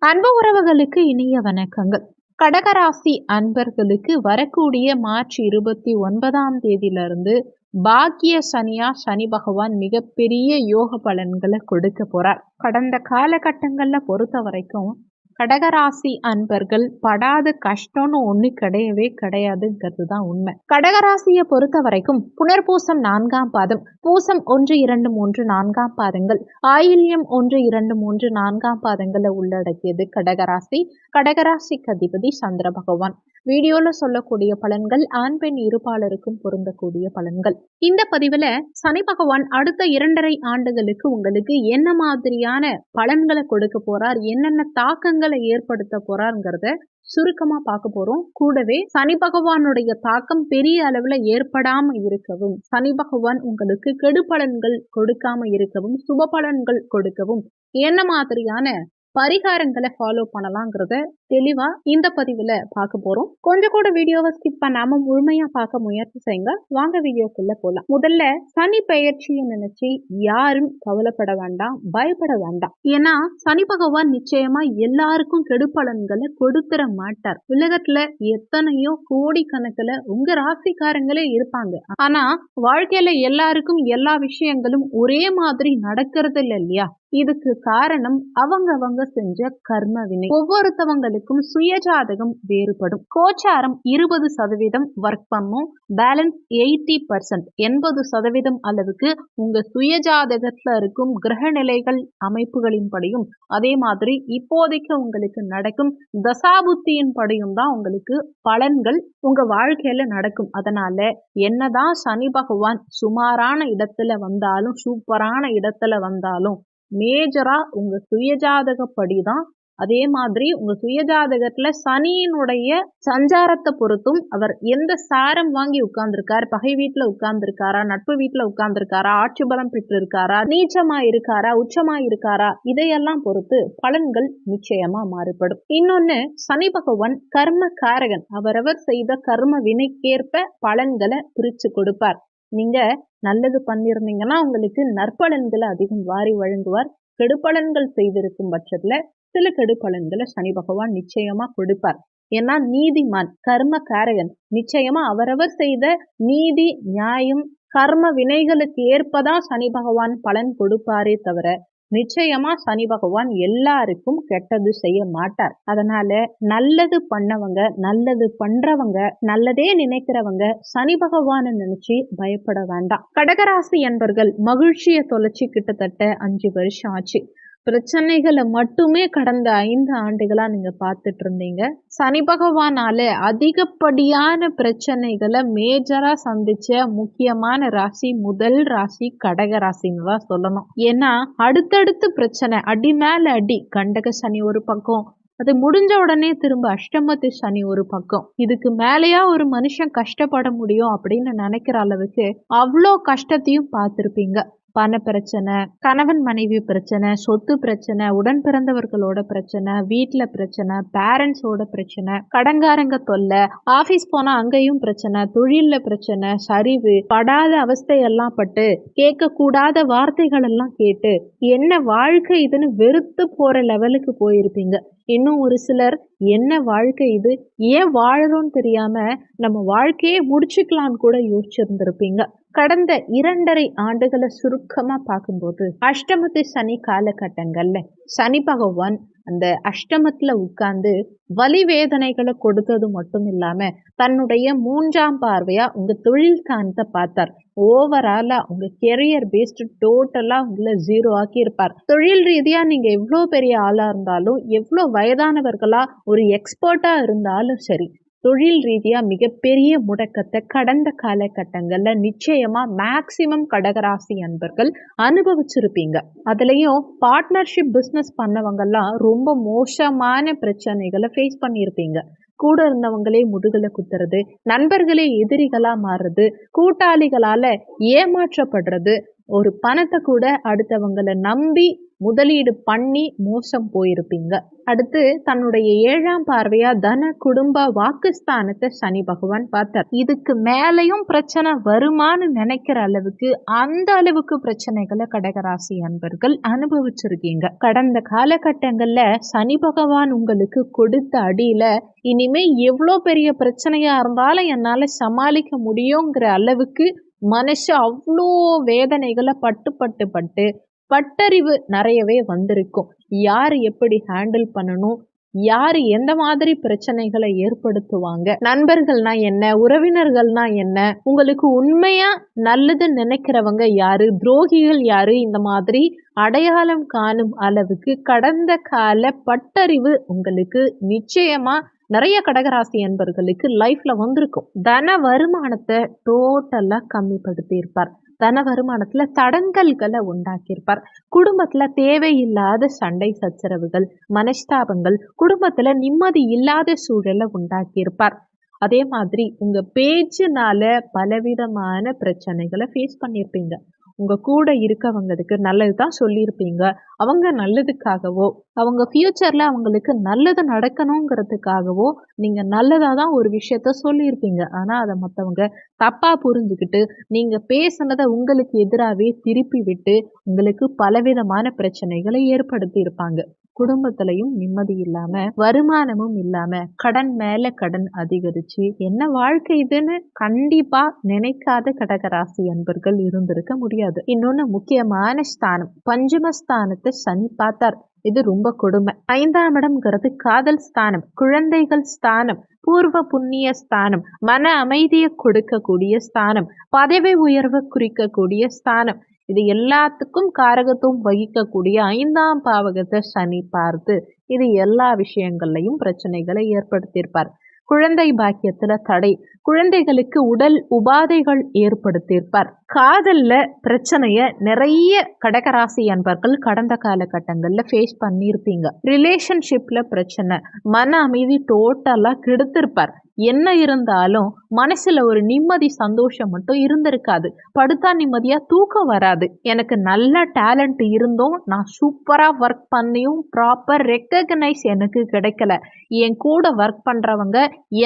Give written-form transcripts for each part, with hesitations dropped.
அன்பு உறவுகளுக்கு இனிய வணக்கங்கள். கடகராசி அன்பர்களுக்கு வரக்கூடிய மார்ச் 29ஆம் தேதியிலிருந்து பாக்கிய சனியா சனி பகவான் மிகப்பெரிய யோக பலன்களை கொடுக்க போறார். கடந்த காலகட்டங்கள்ல பொறுத்த வரைக்கும் கடகராசி அன்பர்கள் படாத கஷ்டம்னு ஒண்ணு கிடையவே கிடையாதுங்கிறது தான் உண்மை. கடகராசியை பொறுத்த வரைக்கும் புனர்பூசம் 4ஆம் பாதம், பூசம் 1, 2, 3, 4ஆம் பாதங்கள், ஆயில்யம் 1, 2, 3, 4ஆம் பாதங்களை உள்ளடக்கியது கடகராசி. கடகராசிக்கு அதிபதி சந்திர பகவான். வீடியோல சொல்லக்கூடிய பலன்கள் ஆண் பெண் இருபாலருக்கும் பொருந்தக்கூடிய பலன்கள். இந்த பதிவுல சனி பகவான் அடுத்த 2.5 ஆண்டுகளுக்கு உங்களுக்கு என்ன மாதிரியான பலன்களை கொடுக்க போறார், என்னென்ன தாக்கங்களை ஏற்படுத்த போறாருங்கிறத சுருக்கமா பார்க்க போறோம். கூடவே சனி பகவானுடைய தாக்கம் பெரிய அளவுல ஏற்படாம இருக்கவும், சனி பகவான் உங்களுக்கு கெடு பலன்கள் கொடுக்காம இருக்கவும், சுப பலன்கள் கொடுக்கவும் என்ன மாதிரியான பரிகாரங்களை ஃபாலோ பண்ணலாங்கிறத தெளிவா இந்த பதிவுல பார்க்க போறோம். கொஞ்சம் கூட வீடியோவை ஸ்கிப் பண்ணாம முழுமையா பார்க்க முயற்சி செய்யுங்க. வாங்க வீடியோக்குள்ள போலாம். முதல்ல சனி பெயர்ச்சியை நினைச்சு யாரும் கவலைப்பட வேண்டாம், பயப்பட வேண்டாம். ஏன்னா சனி பகவான் நிச்சயமா எல்லாருக்கும் கெடு பலன்களை கொடுத்துட மாட்டார். உலகத்துல எத்தனையோ கோடிக்கணக்கில் உங்க ராசிக்காரங்களே இருப்பாங்க. ஆனா வாழ்க்கையில எல்லாருக்கும் எல்லா விஷயங்களும் ஒரே மாதிரி நடக்கிறது இல்லை இல்லையா? இதுக்கு காரணம் அவங்க செஞ்ச கர்ம வினை. ஒவ்வொருத்தவங்களுக்கும் சுயஜாதகம் வேறுபடும். கோச்சாரம் 20% ஒர்க் பண்ணும், பேலன்ஸ் 80%, 80% அளவுக்கு உங்க சுயஜாதகத்துல இருக்கும் கிரக நிலைகள் அமைப்புகளின் படியும், அதே மாதிரி இப்போதைக்கு உங்களுக்கு நடக்கும் தசாபுத்தியின் படியும் தான் உங்களுக்கு பலன்கள் உங்க வாழ்க்கையில நடக்கும். அதனால என்னதான் சனி பகவான் சுமாரான இடத்துல வந்தாலும், சூப்பரான இடத்துல வந்தாலும் மேஜரா உங்க சுயஜாதகப்படிதான். அதே மாதிரி உங்க சுயஜாதகத்துல சனியினுடைய சஞ்சாரத்தை பொறுத்தும் அவர் எந்த சாரம் வாங்கி உட்கார்ந்துருக்கார், பகை வீட்டுல உட்கார்ந்துருக்காரா, நட்பு வீட்டுல உட்கார்ந்துருக்காரா, ஆட்சி பலம் பெற்று இருக்காரா, நீச்சமா இருக்காரா, உச்சமா இருக்காரா, இதையெல்லாம் பொறுத்து பலன்கள் நிச்சயமா மாறுபடும். இன்னொன்னு, சனி பகவான் கர்ம காரகன். அவரவர் செய்த கர்ம வினைக்கேற்ப பலன்களை பிரிச்சு கொடுப்பார். நீங்க நல்லது பண்ணிருந்தீங்கன்னா உங்களுக்கு நற்பலன்களை அதிகம் வாரி வழங்குவார். கெடுபலன்கள் செய்திருக்கும் பட்சத்துல சில கெடுபலன்களை சனி பகவான் நிச்சயமா கொடுப்பார். ஏன்னா நீதிமான், கர்ம காரகன். நிச்சயமா அவரவர் செய்த நீதி, நியாயம், கர்ம வினைகளுக்கு ஏற்பதான் சனி பகவான் பலன் கொடுப்பாரே தவிர நிச்சயமா சனி பகவான் எல்லாருக்கும் கெட்டது செய்ய மாட்டார். அதனால நல்லது பண்ணவங்க, நல்லது பண்றவங்க, நல்லதே நினைக்கிறவங்க சனி பகவானை நினைச்சு பயப்பட வேண்டாம். கடகராசி என்பர்கள் மகிழ்ச்சியை தொலைச்சி கிட்டத்தட்ட 5 வருஷம் ஆச்சு. பிரச்சனைகளை மட்டுமே கடந்த 5 ஆண்டுகளா நீங்க பார்த்துட்டு இருந்தீங்க. சனி பகவானால அதிகப்படியான பிரச்சனைகளை மேஜரா சந்திச்ச முக்கியமான ராசி, முதல் ராசி கடக ராசின்னு தான் சொல்லணும். ஏன்னா அடுத்தடுத்து பிரச்சனை, அடி மேல அடி. கண்டக சனி ஒரு பக்கம், அது முடிஞ்ச உடனே திரும்ப அஷ்டமத்து சனி ஒரு பக்கம். இதுக்கு மேலேயா ஒரு மனுஷன் கஷ்டப்பட முடியும் அப்படின்னு நினைக்கிற அளவுக்கு அவ்வளோ கஷ்டத்தையும் பார்த்திருப்பீங்க. பண பிரச்சனை, கணவன் மனைவி பிரச்சனை, சொத்து பிரச்சனை, உடன் பிறந்தவர்களோட பிரச்சனை, வீட்டுல பிரச்சனை, பேரண்ட்ஸோட பிரச்சனை, கடங்காரங்க தொல்லை, ஆபீஸ் போனா அங்கேயும் பிரச்சனை, தொழில்ல பிரச்சனை, சரிவு, படாத அவஸ்தையெல்லாம் பட்டு, கேட்க கூடாத வார்த்தைகள் எல்லாம் கேட்டு என்ன வாழ்க்கை இதுன்னு வெறுத்து போற லெவலுக்கு போயிருப்பீங்க. இன்னும் ஒரு சிலர் என்ன வாழ்க்கை இது, ஏன் வாழறோம்னு தெரியாம நம்ம வாழ்க்கையே முடிச்சுக்கலான்னு கூட யோசிச்சிருந்திருப்பீங்க. கடந்த 2.5 ஆண்டுகளை சுருக்கமா பார்க்கும்போது அஷ்டமத்து சனி காலகட்டங்கள்ல சனி பகவான் அந்த அஷ்டமத்துல உட்கார்ந்து வலி வேதனைகளை கொடுத்தது மட்டும் இல்லாம தன்னுடைய 3ஆம் பார்வையா உங்க தொழில் காணத்தை பார்த்தார். ஓவராலா உங்க கெரியர் பேஸ்ட் டோட்டலா உங்களை 0 ஆக்கி இருப்பார். தொழில் ரீதியா நீங்க எவ்வளவு பெரிய ஆளா இருந்தாலும், எவ்வளவு வயதானவர்களா ஒரு எக்ஸ்பர்ட்டா இருந்தாலும் சரி, தொழில் ரீதியா மிகப்பெரிய முடக்கத்தை கடந்த காலகட்டங்கள்ல நிச்சயமா மேக்சிமம் கடகராசி அன்பர்கள் அனுபவிச்சிருப்பீங்க. அதுலயும் பார்ட்னர்ஷிப் பிசினஸ் பண்ணவங்கெல்லாம் ரொம்ப மோசமான பிரச்சனைகளை ஃபேஸ் பண்ணியிருப்பீங்க. கூட இருந்தவங்களே முதுகுல குத்துறது, நண்பர்களே எதிரிகளா மாறுறது, கூட்டாளிகளால ஏமாற்றப்படுறது, ஒரு பணத்தை கூட அடுத்தவங்களை நம்பி முதலீடு பண்ணி மோசம் போயிருப்பீங்க. அடுத்து தன்னுடைய 7ஆம் பார்வையா தன குடும்ப வாக்குஸ்தானத்தை சனி பகவான் பார்த்தார். இதுக்கு மேலையும் பிரச்சனை வருமானு நினைக்கிற அளவுக்கு அந்த அளவுக்கு பிரச்சனைகளை கடகராசி அன்பர்கள் அனுபவிச்சிருக்கீங்க. கடந்த காலகட்டங்கள்ல சனி பகவான் உங்களுக்கு கொடுத்த அடியில இனிமே எவ்வளோ பெரிய பிரச்சனையா இருந்தாலும் என்னால சமாளிக்க முடியுங்கிற அளவுக்கு மனசு அவ்வளோ வேதனைகளை பட்டு பட்டறிவு நிறையவே வந்திருக்கும். யார் எப்படி ஹேண்டில் பண்ணணும், யார் எந்த மாதிரி பிரச்சனைகளை ஏற்படுத்துவாங்க, நண்பர்கள்னா என்ன, உறவினர்கள்னா என்ன, உங்களுக்கு உண்மையா நல்லது நினைக்கிறவங்க யாரு, துரோகிகள் யாரு, இந்த மாதிரி அடையாளம் காணும் அளவுக்கு கடந்த கால பட்டறிவு உங்களுக்கு நிச்சயமா நிறைய கடகராசி அன்பர்களுக்கு லைஃப்ல வந்திருக்கும். தன வருமானத்தை டோட்டலா கம்மிப்படுத்தி இருப்பார். தன வருமானத்துல தடங்கல்களை உண்டாக்கியிருப்பார். குடும்பத்துல தேவையில்லாத சண்டை சச்சரவுகள், மனஸ்தாபங்கள், குடும்பத்துல நிம்மதி இல்லாத சூழலை உண்டாக்கியிருப்பார். அதே மாதிரி உங்க பேச்சுனால பலவிதமான பிரச்சனைகளை ஃபேஸ் பண்ணியிருப்பீங்க. உங்க கூட இருக்கவங்களுக்கு நல்லதுதான் சொல்லியிருப்பீங்க. அவங்க நல்லதுக்காகவோ, அவங்க ஃபியூச்சர்ல அவங்களுக்கு நல்லது நடக்கணுங்கிறதுக்காகவோ நீங்க நல்லதா தான் ஒரு விஷயத்த சொல்லியிருப்பீங்க. ஆனா அதை மற்றவங்க தப்பா புரிஞ்சுக்கிட்டு நீங்க பேசுனதை உங்களுக்கு எதிராகவே திருப்பி விட்டு உங்களுக்கு பலவிதமான பிரச்சனைகளை ஏற்படுத்தி இருப்பாங்க. குடும்பத்திலையும் நிம்மதி இல்லாம, வருமானமும் இல்லாம, கடன் மேல கடன் அதிகரிச்சு என்ன வாழ்க்கை இதுன்னு கண்டிப்பா நினைக்காத கடகராசி அன்பர்கள் இருந்திருக்க முடியாது. இன்னொன்னு முக்கியமான ஸ்தானம், பஞ்சமஸ்தானத்தை சனி பார்த்தார். இது ரொம்ப கொடுமை. 5ஆம் இடம்ங்கிறது காதல் ஸ்தானம், குழந்தைகள் ஸ்தானம், பூர்வ புண்ணிய ஸ்தானம், மன அமைதியை கொடுக்கக்கூடிய ஸ்தானம், பதவி உயர்வை குறிக்கக்கூடிய ஸ்தானம். இது எல்லாத்துக்கும் காரகத்துவம் வகிக்கக்கூடிய 5ஆம் பாவகத்தை சனி பார்த்து இது எல்லா விஷயங்கள்லையும் பிரச்சனைகளை ஏற்படுத்தியிருப்பார். குழந்தை பாக்கியத்துல தடை, குழந்தைகளுக்கு உடல் உபாதைகள் ஏற்படுத்தியிருப்பார். காதல்ல பிரச்சனைய நிறைய கடகராசி அன்பர்கள் கடந்த காலகட்டங்கள்ல ஃபேஸ் பண்ணியிருப்பீங்க. ரிலேஷன்ஷிப்ல பிரச்சனை, மன அமைதி டோட்டலா கெடுத்திருப்பார். என்ன இருந்தாலும் மனசுல ஒரு நிம்மதி சந்தோஷம் மட்டும் இருந்திருக்காது. படுத்தா நிம்மதியா தூக்கம் வராது. எனக்கு நல்ல டேலண்ட் இருந்தும் நான் சூப்பரா ஒர்க் பண்ணியும் ப்ராப்பர் ரெக்கக்னைஸ் எனக்கு கிடைக்கல. என் கூட ஒர்க் பண்றவங்க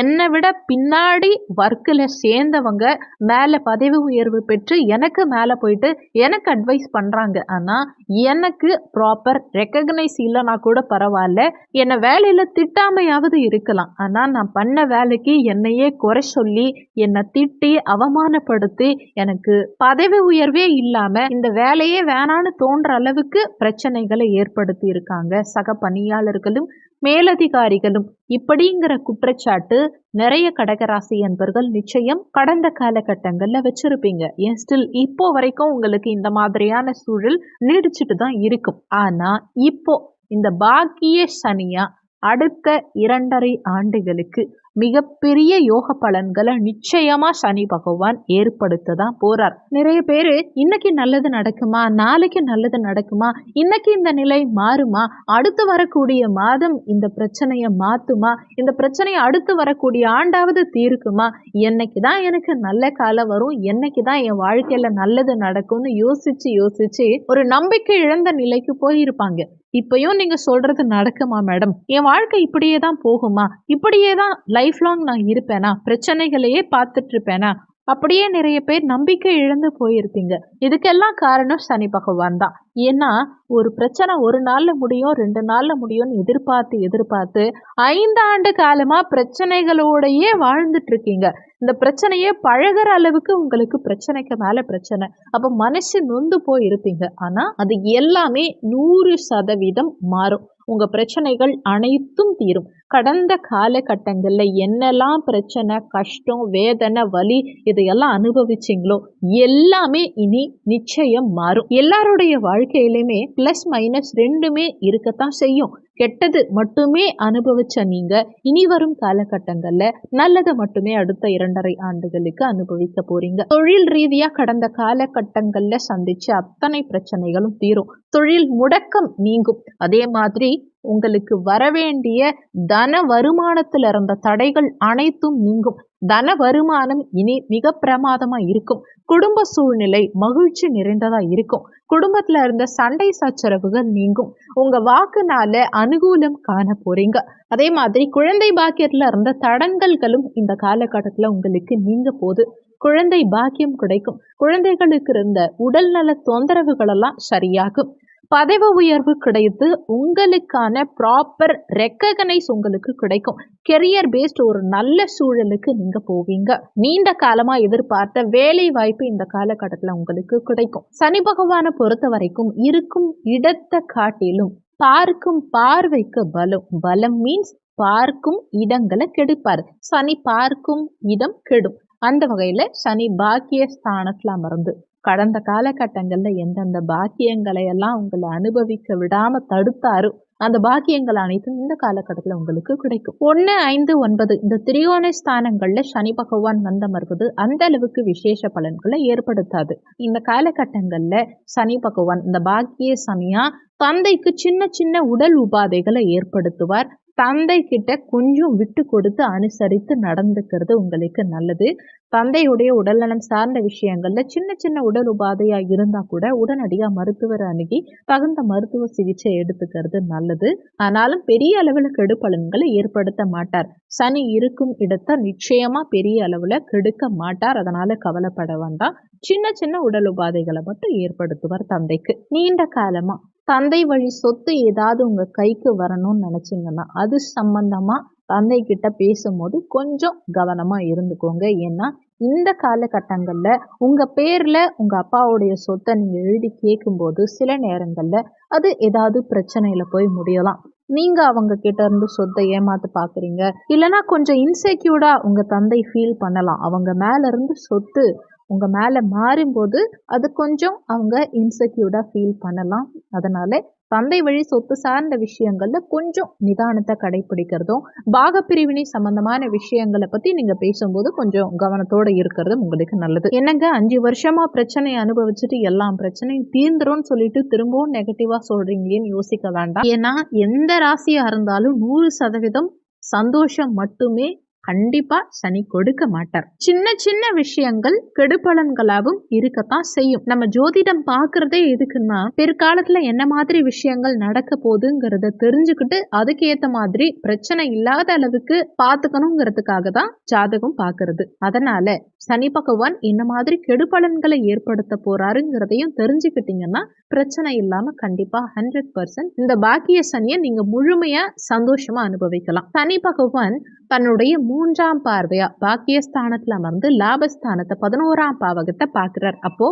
என்னை விட பின்னாடி ஒர்க்கில் சேர்ந்தவங்க மேலே பதவி உயர்வு பெற்று எனக்கு மேலே போயிட்டு எனக்கு அட்வைஸ் பண்ணுறாங்க. ஆனால் எனக்கு ப்ராப்பர் ரெக்கக்னைஸ் இல்லைனா கூட பரவாயில்ல, என்னை வேலையில் திட்டாமையாவது இருக்கலாம். ஆனால் நான் பண்ண வேலைக்கு என்னையே குறை சொல்லி என்னை திட்டி அவமானப்படுத்தி எனக்கு பதவி உயர்வே இல்லாமல் இந்த வேலையே வேணான்னு தோன்ற அளவுக்கு பிரச்சனைகளை ஏற்படுத்தி இருக்காங்க சக பணியாளர்களும் மேலதிகாரிகளும். இப்படிங்கிற குற்றச்சாட்டு நிறைய கடகராசி அன்பர்கள் நிச்சயம் கடந்த காலகட்டங்கள்ல வச்சிருப்பீங்க. ஏன் ஸ்டில் இப்போ வரைக்கும் உங்களுக்கு இந்த மாதிரியான சூழல் நீடிச்சுட்டு தான் இருக்கும். ஆனா இப்போ இந்த பாக்கிய சனியா அடுத்த 2.5 ஆண்டுகளுக்கு மிகப்பெரிய யோக பலன்களை நிச்சயமா சனி பகவான் ஏற்படுத்த தான் போறார். நிறைய பேரு இன்னைக்கு நல்லது நடக்குமா, நாளைக்கு நல்லது நடக்குமா, இன்னைக்கு இந்த நிலை மாறுமா, அடுத்து வரக்கூடிய மாதம் இந்த பிரச்சனையை மாத்துமா, இந்த பிரச்சனையை அடுத்து வரக்கூடிய ஆண்டாவது தீர்க்குமா, என்னைக்குதான் எனக்கு நல்ல காலம் வரும், என்னைக்குதான் என் வாழ்க்கையில நல்லது நடக்கும்னு யோசிச்சு ஒரு நம்பிக்கை இழந்த நிலைக்கு போயிருப்பாங்க. இப்பயும் நீங்க சொல்றது நடக்குமா மேடம், என் வாழ்க்கை இப்படியே தான் போகுமா, இப்படியே தான் லைஃப் லாங் நான் இருப்பேனா, பிரச்சனைகளையே பார்த்துட்டு இருப்பேனா, அப்படியே நிறைய பேர் நம்பிக்கை இழந்து போயிருப்பீங்க. இதுக்கெல்லாம் காரணம் சனி பகவான் தான். ஏன்னா ஒரு பிரச்சனை ஒரு நாள்ல முடியும், 2 நாள்ல முடியும்னு எதிர்பார்த்து 5 ஆண்டு காலமா பிரச்சனைகளோடையே வாழ்ந்துட்டு இருக்கீங்க. இந்த பிரச்சனையே பழகிற அளவுக்கு உங்களுக்கு பிரச்சனைக்கு மேல பிரச்சனை. அப்ப மனசு நொந்து போயிருப்பீங்க. ஆனா அது எல்லாமே 100% மாறும். உங்க பிரச்சனைகள் அனைத்தும் தீரும். கடந்த காலகட்டங்கள்ல என்னெல்லாம் பிரச்சனை, கஷ்டம், வேதனை, வலி இதையெல்லாம் அனுபவிச்சிங்களோ எல்லாமே இனி நிச்சயம் மாறும். எல்லாருடைய வாழ்க்கையிலுமே பிளஸ் மைனஸ் ரெண்டுமே இருக்கத்தான் செய்யும். கெட்டது மட்டுமே அனுபவிச்ச நீங்க இனி வரும் காலகட்டங்கள்ல நல்லதை மட்டுமே அடுத்த 2.5 ஆண்டுகளுக்கு அனுபவிக்க போறீங்க. தொழில் ரீதியா கடந்த காலகட்டங்கள்ல சந்திச்ச அத்தனை பிரச்சனைகளும் தீரும். தொழில் முடக்கம் நீங்கும். அதே மாதிரி உங்களுக்கு வரவேண்டிய தன வருமானத்துல இருந்த தடைகள் அனைத்தும் நீங்கும். தன வருமானம் இனி மிக பிரமாதமா இருக்கும். குடும்ப சூழ்நிலை மகிழ்ச்சி நிறைந்ததா இருக்கும். குடும்பத்துல இருந்த சண்டை சச்சரவுகள் நீங்கும். உங்க வாக்குனால அனுகூலம் காண போறீங்க. அதே மாதிரி குழந்தை பாக்கியத்துல இருந்த தடங்கல்களும் இந்த காலகட்டத்துல உங்களுக்கு நீங்க போகுது. குழந்தை பாக்கியம் கிடைக்கும். குழந்தைகளுக்கு இருந்த உடல்நல தொந்தரவுகள் எல்லாம் சரியாகும். பதவி உயர்வு கிடைத்து உங்களுக்கான ப்ராப்பர் ரெக்கக்னைஸ் உங்களுக்கு கிடைக்கும். கெரியர் பேஸ்ட் ஒரு நல்ல சூழலுக்கு நீங்க போவீங்க. நீண்ட காலமா எதிர்பார்த்த வேலை வாய்ப்பு இந்த காலகட்டத்துல உங்களுக்கு கிடைக்கும். சனி பகவானை பொறுத்த வரைக்கும் இருக்கும் இடத்தை காட்டிலும் பார்க்கும் பார்வைக்கு பலம். பலம் மீன்ஸ் பார்க்கும் இடங்களை கெடுப்பாரு. சனி பார்க்கும் இடம் கெடும். அந்த வகையில சனி பாக்கிய ஸ்தானத்துல அமர்ந்து கடந்த காலகட்டங்கள்ல எந்தெந்த பாக்கியங்களை எல்லாம் உங்களை அனுபவிக்க விடாம தடுத்தாரோ அந்த பாக்கியங்கள் அனைத்தும் இந்த காலகட்டத்துல உங்களுக்கு கிடைக்கும். 1, 5, 9 இந்த திரிகோண ஸ்தானங்கள்ல சனி பகவான் வந்தமர்வது அந்த அளவுக்கு விசேஷ பலன்களை ஏற்படுத்தாது. இந்த காலகட்டங்கள்ல சனி பகவான் இந்த பாக்கிய சனியா தந்தைக்கு சின்ன சின்ன உடல் உபாதைகளை ஏற்படுத்துவார். தந்தை கிட்ட கொஞ்சம் விட்டு கொடுத்து அனுசரித்து நடந்துக்கிறது உங்களுக்கு நல்லது. தந்தையுடைய உடல்நலம் சார்ந்த விஷயங்கள்ல சின்ன சின்ன உடல் உபாதையா இருந்தா கூட உடனடியா மருத்துவரை அணுகி தகுந்த மருத்துவ சிகிச்சை எடுத்துக்கிறது நல்லது. ஆனாலும் பெரிய அளவுல கெடு பலன்களை ஏற்படுத்த மாட்டார். சனி இருக்கும் இடத்தை நிச்சயமா பெரிய அளவுல கெடுக்க மாட்டார். அதனால கவலைப்பட வேண்டாம். சின்ன சின்ன உடல் உபாதைகளை மட்டும் ஏற்படுத்துவார் தந்தைக்கு. நீண்ட காலமா தந்தை வழி சொத்து ஏதாவது உங்க கைக்கு வரணும்னு நினைச்சீங்கன்னா அது சம்பந்தமா தந்தை கிட்ட பேசும்போது கொஞ்சம் கவனமா இருந்துக்கோங்க. ஏன்னா இந்த காலகட்டங்கள்ல உங்க பேர்ல உங்க அப்பாவுடைய சொத்தை நீங்க எழுதி கேட்கும்போது சில நேரங்கள்ல அது ஏதாவது பிரச்சனையில போய் முடியலாம். நீங்க அவங்க கிட்ட இருந்து சொத்தை ஏமாத்து பாக்குறீங்க, இல்லைன்னா கொஞ்சம் இன்செக்யூர்டா உங்க தந்தை ஃபீல் பண்ணலாம். அவங்க மேல இருந்து சொத்து உங்க மேல மாறும்போது அது கொஞ்சம் அவங்க இன்செக்யூர்டா ஃபீல் பண்ணலாம். அதனால தந்தை வழி சொத்து சார்ந்த விஷயங்கள்ல கொஞ்சம் நிதானத்தை கடைபிடிக்கிறதும் பாகப்பிரிவினை சம்பந்தமான விஷயங்களை பத்தி நீங்க பேசும்போது கொஞ்சம் கவனத்தோட இருக்கிறதும் உங்களுக்கு நல்லது. என்னங்க 5 வருஷமா பிரச்சனையை அனுபவிச்சுட்டு எல்லாம் பிரச்சனையும் தீர்ந்துரும் சொல்லிட்டு திரும்பவும் நெகட்டிவா சொல்றீங்களேன்னு யோசிக்க வேண்டாம். ஏன்னா எந்த ராசியா இருந்தாலும் 100% சந்தோஷம் மட்டுமே கண்டிப்பா சனி கொடுக்க மாட்டார். சின்ன சின்ன விஷயங்கள் கெடுபலன்களாகவும் இருக்கத்தான் செய்யும். நம்ம ஜோதிடம் பாக்குறதே எதுக்குன்னா பிற்காலத்துல என்ன மாதிரி விஷயங்கள் நடக்க போகுதுங்கிறத தெரிஞ்சுக்கிட்டு அதுக்கு ஏத்த மாதிரி பிரச்சனை இல்லாத அளவுக்கு பாத்துக்கணுங்கிறதுக்காக தான் ஜாதகம் பாக்குறது. அதனால சனி பகவான் இந்த மாதிரி கெடுபலன்களை ஏற்படுத்த போறாருங்கிறதையும் தெரிஞ்சுக்கிட்டீங்கன்னா பிரச்சனை இல்லாம கண்டிப்பா 100% இந்த பாக்கிய சனியை நீங்க முழுமையா சந்தோஷமா அனுபவிக்கலாம். சனி பகவான் தன்னுடைய 3ஆம் பார்வையா பாக்கியஸ்தானத்துல அமர்ந்து லாபஸ்தானத்தை 11ஆம் பாவகத்தை பாக்குறார். அப்போ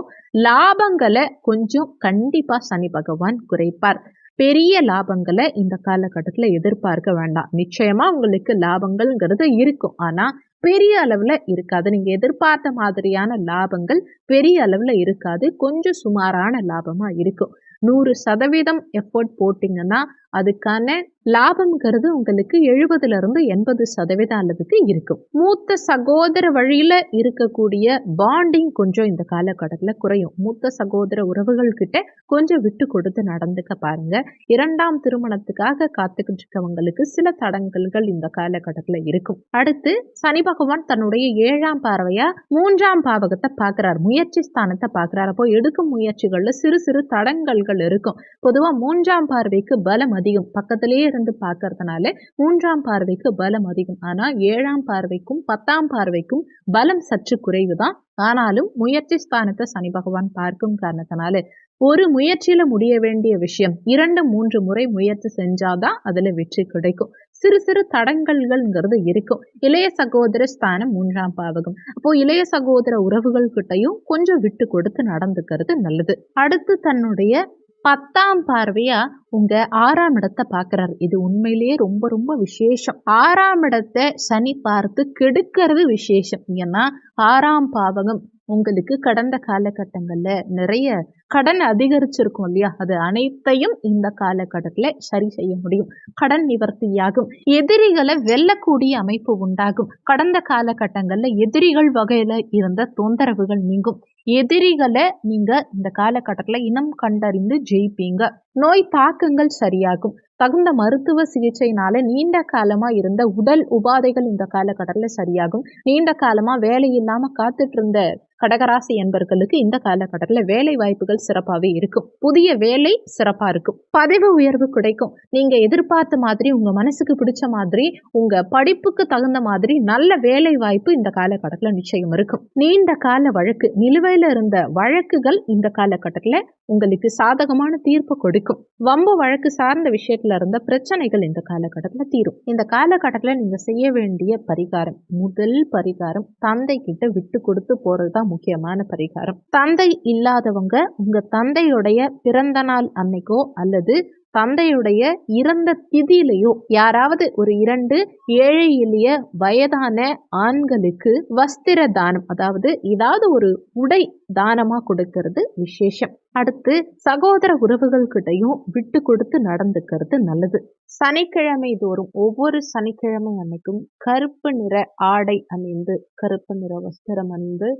லாபங்களை கொஞ்சம் கண்டிப்பா சனி பகவான் குறைப்பார். பெரிய லாபங்களை இந்த காலகட்டத்துல எதிர்பார்க்க வேண்டாம். நிச்சயமா உங்களுக்கு லாபங்கள்ங்கிறது இருக்கும், ஆனா பெரிய அளவுல இருக்காது. நீங்க எதிர்பார்த்த மாதிரியான லாபங்கள் பெரிய அளவுல இருக்காது. கொஞ்சம் சுமாரான லாபமா இருக்கும். 100% எஃபோர்ட் போட்டீங்கன்னா அதுக்கான லாபம்ங்கிறது உங்களுக்கு 70-80% அளவுக்கு இருக்கும். மூத்த சகோதர வழியில இருக்கக்கூடிய பாண்டிங் கொஞ்சம் இந்த காலகட்டத்துல குறையும். மூத்த சகோதர உறவுகள் கிட்ட கொஞ்சம் விட்டு கொடுத்து நடந்துக்க பாருங்க. 2ஆம் திருமணத்துக்காக காத்துக்கிட்டு இருக்கவங்களுக்கு சில தடங்கல்கள் இந்த காலகட்டத்துல இருக்கும். அடுத்து சனி பகவான் தன்னுடைய 7ஆம் பார்வையா 3ஆம் பாவகத்தை பாக்குறார். முயற்சி ஸ்தானத்தை பாக்குறார். அப்போ எடுக்கும் முயற்சிகள்ல சிறு சிறு தடங்கல்கள் இருக்கும். பொதுவா 3ஆம் பார்வைக்கு பலம் அதிகம். பக்கத்திலேயே இருந்து பார்க்கறதுனால 3ஆம் பார்வைக்கு பலம் அதிகம். ஆனா 7ஆம் பார்வைக்கும் 10ஆம் பார்வைக்கும் பலம் சற்று குறைவுதான். ஆனாலும் முயற்சி ஸ்தானத்தை சனி பகவான் பார்க்கும் காரணத்தினால ஒரு முயற்சியில முடிய வேண்டிய விஷயம் 2-3 முறை முயற்சி செஞ்சாதான் அதுல வெற்றி கிடைக்கும். சிறு சிறு தடங்கல்கள்ங்கிறது இருக்கும். இளைய சகோதர ஸ்தானம் 3ஆம் பாவகம். அப்போ இளைய சகோதர உறவுகள் கிட்டையும் கொஞ்சம் விட்டு கொடுத்து நடந்துக்கிறது நல்லது. அடுத்து தன்னுடைய 10ஆம் பார்வையா உங்க 6ஆம் இடத்தை பாக்குறாரு. இது உண்மையிலேயே ரொம்ப ரொம்ப விசேஷம். 6ஆம் இடத்தை சனி பார்த்து கெடுக்கிறது விசேஷம். ஏன்னா 6ஆம் பாவகம் உங்களுக்கு கடந்த காலகட்டங்கள்ல நிறைய கடன் அதிகரிச்சிருக்கும் இல்லையா, அது அனைத்தையும் இந்த காலகட்டத்துல சரி செய்ய முடியும். கடன் நிவர்த்தியாகும். எதிரிகளை வெல்லக்கூடிய அமைப்பு உண்டாகும். கடந்த காலகட்டங்கள்ல எதிரிகள் வகையில இருந்த தொந்தரவுகள் நீங்கும். எதிரிகளை நீங்க இந்த காலகட்டத்துல இனம் கண்டறிந்து ஜெயிப்பீங்க. நோய் தாக்கங்கள் சரியாகும். தகுந்த மருத்துவ சிகிச்சையினால நீண்ட காலமா இருந்த உடல் உபாதைகள் இந்த காலகட்டத்தில் சரியாகும். நீண்ட காலமா வேலை இல்லாம காத்துட்டு இருந்த கடகராசி என்பர்களுக்கு இந்த காலகட்டத்தில் வேலை வாய்ப்புகள் சிறப்பாகவே இருக்கும். புதிய வேலை சிறப்பா இருக்கும். பதவி உயர்வு கிடைக்கும். நீங்க எதிர்பார்த்த மாதிரி உங்க மனசுக்கு பிடிச்ச மாதிரி உங்க படிப்புக்கு தகுந்த மாதிரி நல்ல வேலை வாய்ப்பு இந்த காலகட்டத்தில் நிச்சயம் இருக்கும். நீண்ட கால வழக்கு நிலுவையில இருந்த வழக்குகள் இந்த காலகட்டத்தில் உங்களுக்கு சாதகமான தீர்ப்பு கொடுக்கும். வம்பு வழக்கு சார்ந்த விஷயத்துல இருந்த பிரச்சனைகள் இந்த காலகட்டத்தில் தீரும். இந்த காலகட்டத்தில் நீங்க செய்ய வேண்டிய பரிகாரம், முதல் பரிகாரம் தந்தை கிட்ட விட்டு கொடுத்து போறதுதான் முக்கியமான பரிகாரம். தந்தை இல்லாதவங்க உங்க தந்தையுடைய பிறந்த நாள் அன்னைக்கோ அல்லது தந்தையுடைய இறந்த திதியிலையோ யாராவது ஒரு 2 ஏழை எளிய வயதான ஆண்களுக்கு வஸ்திர தானம், அதாவது ஏதாவது ஒரு உடை தானமா கொடுக்கிறது விசேஷம். அடுத்து சகோதர உறவுகள் கிட்டையும் விட்டு கொடுத்து நடந்துக்கிறது நல்லது. சனிக்கிழமை தோறும் ஒவ்வொரு சனிக்கிழமை அன்னைக்கும் கருப்பு நிற ஆடை அணிந்து, கருப்பு நிற வஸ்திரம் அணிந்து,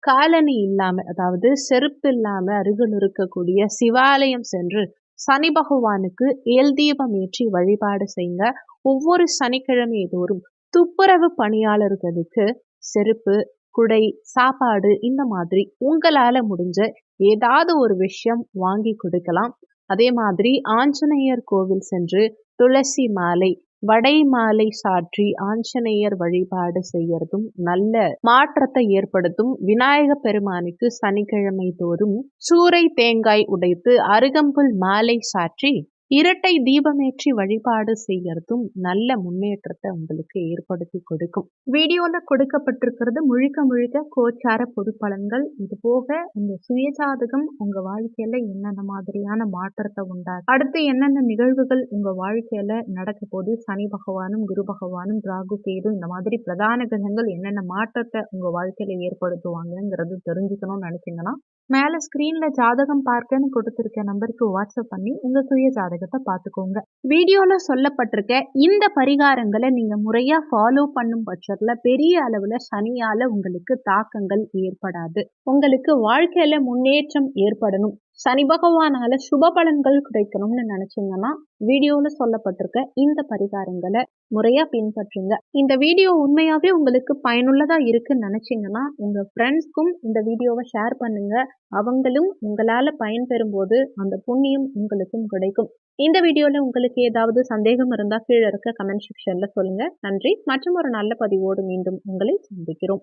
காலணி இல்லாம, அதாவது செருப்பு இல்லாம அருகில் இருக்கக்கூடிய சிவாலயம் சென்று சனி பகவானுக்கு ஏல் தீபம் ஏற்றி வழிபாடு செய்யுங்க. ஒவ்வொரு சனிக்கிழமை தோறும் துப்புரவு பணியாளர்களுக்கு செருப்பு, குடை, சாப்பாடு இந்த மாதிரி உங்களால முடிஞ்ச ஏதாவது ஒரு விஷயம் வாங்கி கொடுக்கலாம். அதே மாதிரி ஆஞ்சநேயர் கோவில் சென்று துளசி மாலை, வடை மாலை சாற்றி ஆஞ்சநேயர் வழிபாடு செய்யறதும் நல்ல மாற்றத்தை ஏற்படுத்தும். விநாயக பெருமானுக்கு சனிக்கிழமை தோறும் சூறை தேங்காய் உடைத்து அருகம்புல் மாலை சாற்றி இரட்டை தீபமேற்றி வழிபாடு செய்யறதும் நல்ல முன்னேற்றத்தை உங்களுக்கு ஏற்படுத்தி கொடுக்கும். வீடியோல கொடுக்கப்பட்டிருக்கிறது முழுக்க கோச்சார பொது பலன்கள். இது போக இந்த சுயஜாதகம் உங்க வாழ்க்கையில என்னென்ன மாதிரியான மாற்றத்தை உண்டாகும், அடுத்து என்னென்ன நிகழ்வுகள் உங்க வாழ்க்கையில நடக்க போது, சனி பகவானும் குரு பகவானும் ராகு கேது இந்த மாதிரி பிரதான கிரகங்கள் என்னென்ன மாற்றத்தை உங்க வாழ்க்கையில ஏற்படுத்துவாங்கிறது தெரிஞ்சுக்கணும்னு நினைச்சீங்கன்னா மேல ஸ்கிரீன்ல ஜாதகம் பார்க்கன்னு கொடுத்திருக்க நம்பருக்கு வாட்ஸ்அப் பண்ணி உங்க சுய ஜாதகத்தை பார்த்துக்கோங்க. வீடியோல சொல்லப்பட்டிருக்க இந்த பரிகாரங்களை நீங்க முறையா ஃபாலோ பண்ணும் பட்சத்துல பெரிய அளவுல சனியால உங்களுக்கு தாக்கங்கள் ஏற்படாது. உங்களுக்கு வாழ்க்கையில முன்னேற்றம் ஏற்படணும், சனி பகவானால சுப பலன்கள் கிடைக்கணும்னு நினைச்சீங்கன்னா வீடியோல சொல்லப்பட்டிருக்க இந்த பரிகாரங்களை முறையா பின்பற்றுங்க. இந்த வீடியோ உண்மையாவே உங்களுக்கு பயனுள்ளதா இருக்குன்னு நினைச்சீங்கன்னா உங்க ஃப்ரெண்ட்ஸ்க்கும் இந்த வீடியோவை ஷேர் பண்ணுங்க. அவங்களும் உங்களால பயன்பெறும் போது அந்த புண்ணியம் உங்களுக்கும் கிடைக்கும். இந்த வீடியோல உங்களுக்கு ஏதாவது சந்தேகம் இருந்தா கீழே இருக்க கமெண்ட் செக்ஷன்ல சொல்லுங்க. நன்றி. மற்றும் ஒரு நல்ல பதிவோடு மீண்டும் உங்களை சந்திக்கிறோம்.